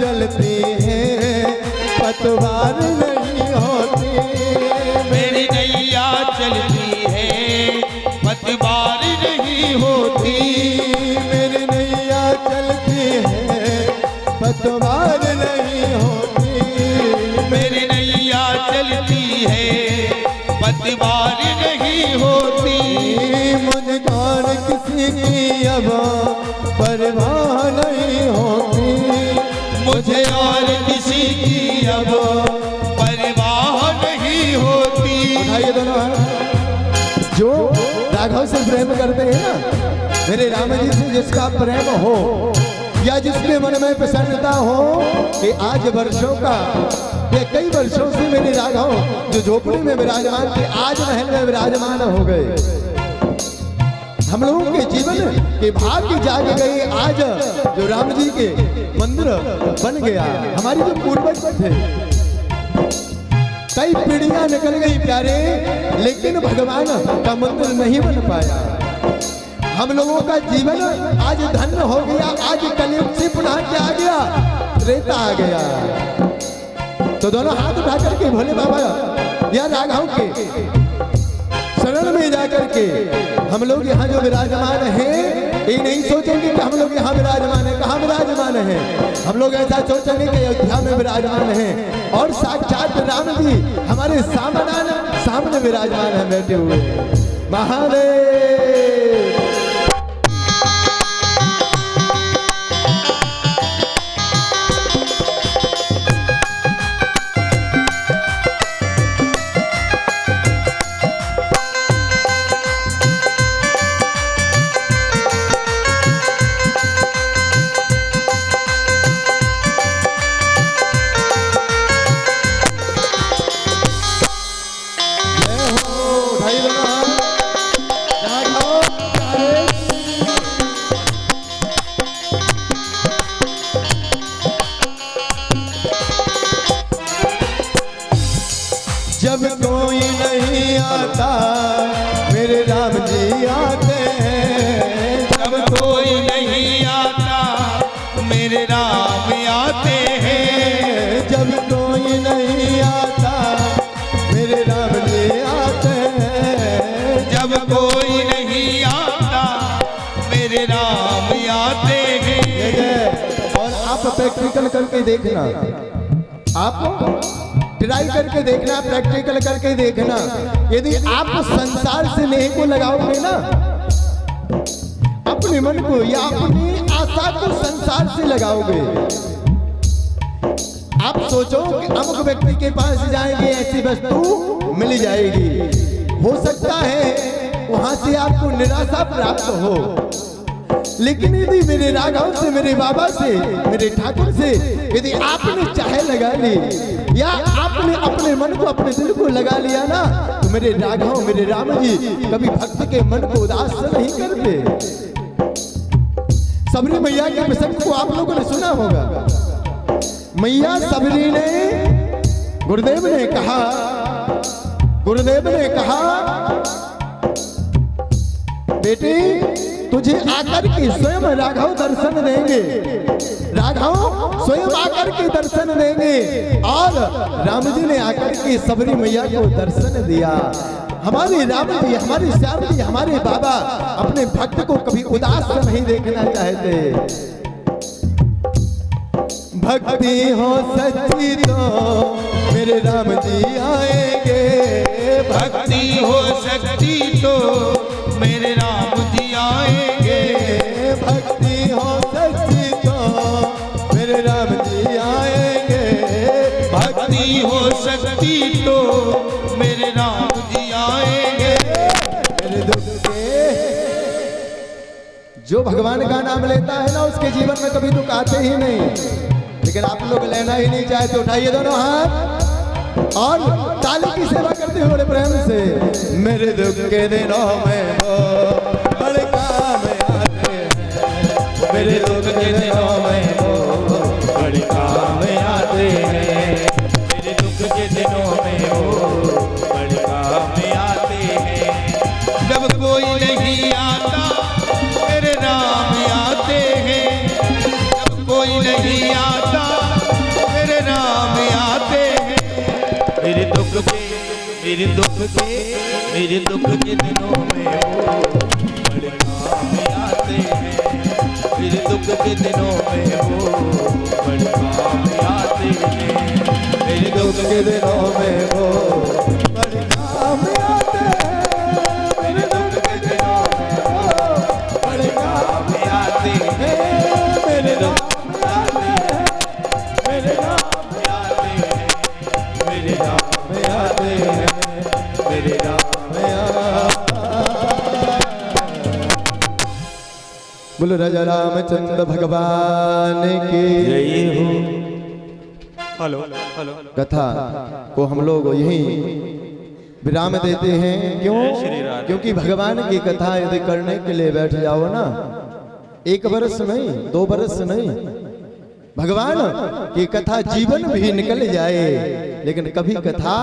चलती है पतवार नहीं होती। मेरी नैया चलती है पतवार नहीं होती। मेरी नैया चलती है पतवार नहीं होती। मेरी नैया चलती है पतवार नहीं होती। मुझे और किसी की अब परवाह नहीं होती। मुझे और किसी की अब परवाह नहीं होती। उठाइए दोनों हाथ। जो राघव से प्रेम करते हैं ना, मेरे राम जी से जिसका प्रेम हो या जिसके मन में प्रसन्नता हो कि आज वर्षों का या कई वर्षों से मेरे राघव जो झोपड़ी में विराजमान थे आज महल में विराजमान हो गए। हम लोगों के जीवन के भाग्य जाग गए। आज जो राम जी के मंदिर बन गया। हमारी जो पूर्वज थे कई पीढ़ियां निकल गई प्यारे, लेकिन भगवान का मंदिर नहीं बन पाया। हम लोगों का जीवन आज धन्य हो गया। आज कलयुग से पुनः क्या आ गया, त्रेता आ गया। तो दोनों हाथ उठा करके भोले बाबा या राघव के शरण में जाकर के हम लोग यहाँ जो विराजमान हैं, ये नहीं सोचेंगे कि हम लोग यहाँ विराजमान है। कहाँ विराजमान है? हम लोग ऐसा सोचेंगे कि अयोध्या में विराजमान है और साक्षात राम जी हमारे सामने विराजमान है बैठे हुए। महादेव जब कोई नहीं आता मेरे राम जी आते हैं। जब कोई नहीं आता मेरे राम आते हैं। जब कोई नहीं आता मेरे राम जी आते हैं। जब कोई नहीं आता मेरे राम आते हैं। और आप प्रैक्टिकल करके देखना, आप ट्राई करके देखना, प्रैक्टिकल करके देखना। यदि आप संसार से नेह को लगाओगे ना, अपने मन को या अपनी आशा को संसार से लगाओगे, आप सोचो कि अमुक व्यक्ति के पास जाएंगे ऐसी वस्तु मिल जाएगी। हो सकता है वहां से आपको निराशा प्राप्त हो, लेकिन यदि मेरे राघव से, मेरे बाबा से, मेरे ठाकुर से यदि आपने चाहे लगा ली या आपने अपने मन को, अपने दिल को लगा लिया ना, तो मेरे राघव, मेरे राम जी कभी भक्त के मन को उदास नहीं करते। सबरी मैया के प्रसंग को आप लोगों ने सुना होगा। मैया सबरी ने, गुरुदेव ने कहा बेटी तुझे आकर के स्वयं राघव दर्शन देंगे। राघव स्वयं आकर के दर्शन देंगे। और राम जी ने आकर के सबरी मैया को दर्शन दिया। हमारे राम जी, हमारे श्याम जी, हमारे बाबा अपने भक्त को कभी उदास नहीं देखना चाहते। भक्ति हो सच्ची तो मेरे राम जी आएंगे। भक्ति हो सच्ची तो मेरे राम जी आएंगे। भक्ति हो सच्ची तो मेरे राम जी आएंगे। भक्ति हो सच्ची तो मेरे राम जी आएंगे। मेरे दुख के जो भगवान का नाम लेता है ना, उसके जीवन में कभी दुख आते ही नहीं। लेकिन आप लोग लेना ही नहीं चाहते। उठाइए दोनों हाथ और ताली की सेवा करते हो बड़े प्रेम से। मेरे दुख के दिनों में वो बड़े काम आते हैं। मेरे दुख के दिनों में वो बड़े काम आते हैं। मेरे दुख के दिनों में वो बड़े काम आते हैं। जब कोई नहीं आता मेरे राम आते हैं। जब कोई नहीं आता दुख के मेरे दुख के दिनों में वो बड़े काम आते हैं। मेरे दुख के दिनों में वो बड़े काम आते हैं। मेरे दुख के दिनों में वो बड़े काम आते हैं। मेरे दुख के दिनों में वो बड़े काम आते हैं। मेरे दुख मेरे नाम आते हैं। मेरे नाम आते हैं। मेरे नाम बोलो राजा रामचंद्र भगवान की जय हो। हेलो हेलो कथा को हम लोग यहीं विराम देते हैं। क्यों? श्री राधे। क्योंकि भगवान की कथा यदि करने के लिए बैठ जाओ ना, 1 बरस नहीं, 2 बरस नहीं, भगवान की कथा जीवन भी निकल जाए लेकिन कभी कथा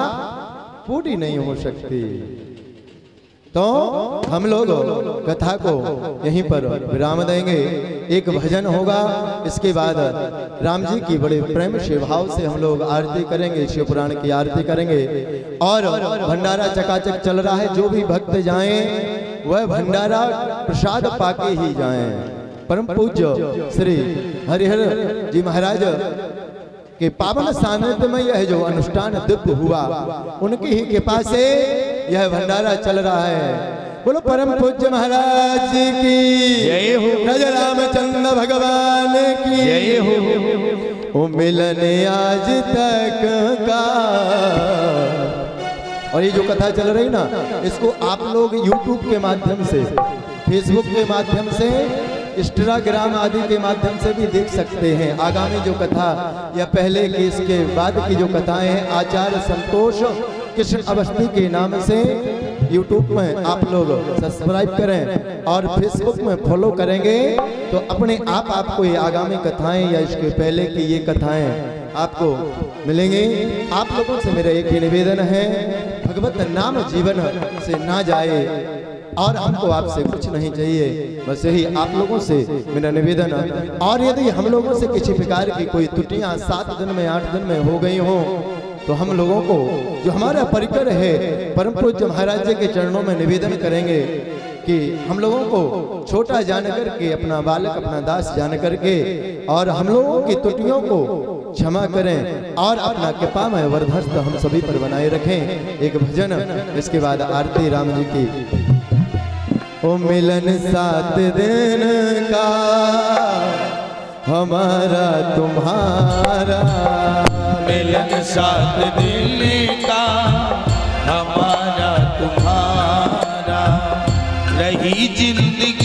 पूरी नहीं हो सकती। तो हम लोग कथा को यहीं पर विराम देंगे। एक भजन होगा, इसके बाद राम जी की बड़े प्रेम से भाव से हम लोग आरती करेंगे, शिव पुराण की आरती करेंगे और भंडारा चकाचक चल रहा है। जो भी भक्त जाएं वह भंडारा प्रसाद पाके ही जाएं। परम पूज्य श्री हरिहर जी महाराज के पावन सानिध्य में यह जो अनुष्ठान दिव्य हुआ, उनकी ही कृपा से यह भंडारा चल रहा है। बोलो परम पूज्य महाराज जी की जय हो। राजा रामचंद्र भगवान की जय हो। ओ मिलन आज तक का। और ये जो कथा चल रही ना, इसको आप लोग YouTube के माध्यम से, Facebook के माध्यम से, इंस्टाग्राम आदि के माध्यम से भी देख सकते हैं। आगामी जो कथा या पहले की इसके बाद की जो कथाएं हैं, आचार्य संतोष कृष्ण अवस्थी के नाम से YouTube में आप लोग सब्सक्राइब करें और Facebook में फॉलो करेंगे तो अपने आप आपको ये आगामी कथाएं या इसके पहले की ये कथाएं आपको मिलेंगी। आप लोगों से मेरा एक ही निवेदन है, भगवत नाम जीवन से ना जाए और हमको आपसे कुछ नहीं चाहिए, बस यही आप लोगों से मेरा निवेदन। और यदि हम लोगों से किसी प्रकार की कोई त्रुटियां 7 दिन में 8 दिन में हो गई हो तो हम लोगों को जो हमारा परिकर है परम पूज्य महाराज जी के चरणों में निवेदन करेंगे कि हम लोगों को छोटा जान करके, अपना बालक अपना दास जान करके और हम लोगों की त्रुटियों को क्षमा करें और अपना कृपा में वरदहस्त हम सभी पर बनाए रखें। एक भजन, इसके बाद आरती राम जी की। ओ मिलन 7 दिन का हमारा तुम्हारा, मिलन 7 दिन का हमारा तुम्हारा, रही जिंदगी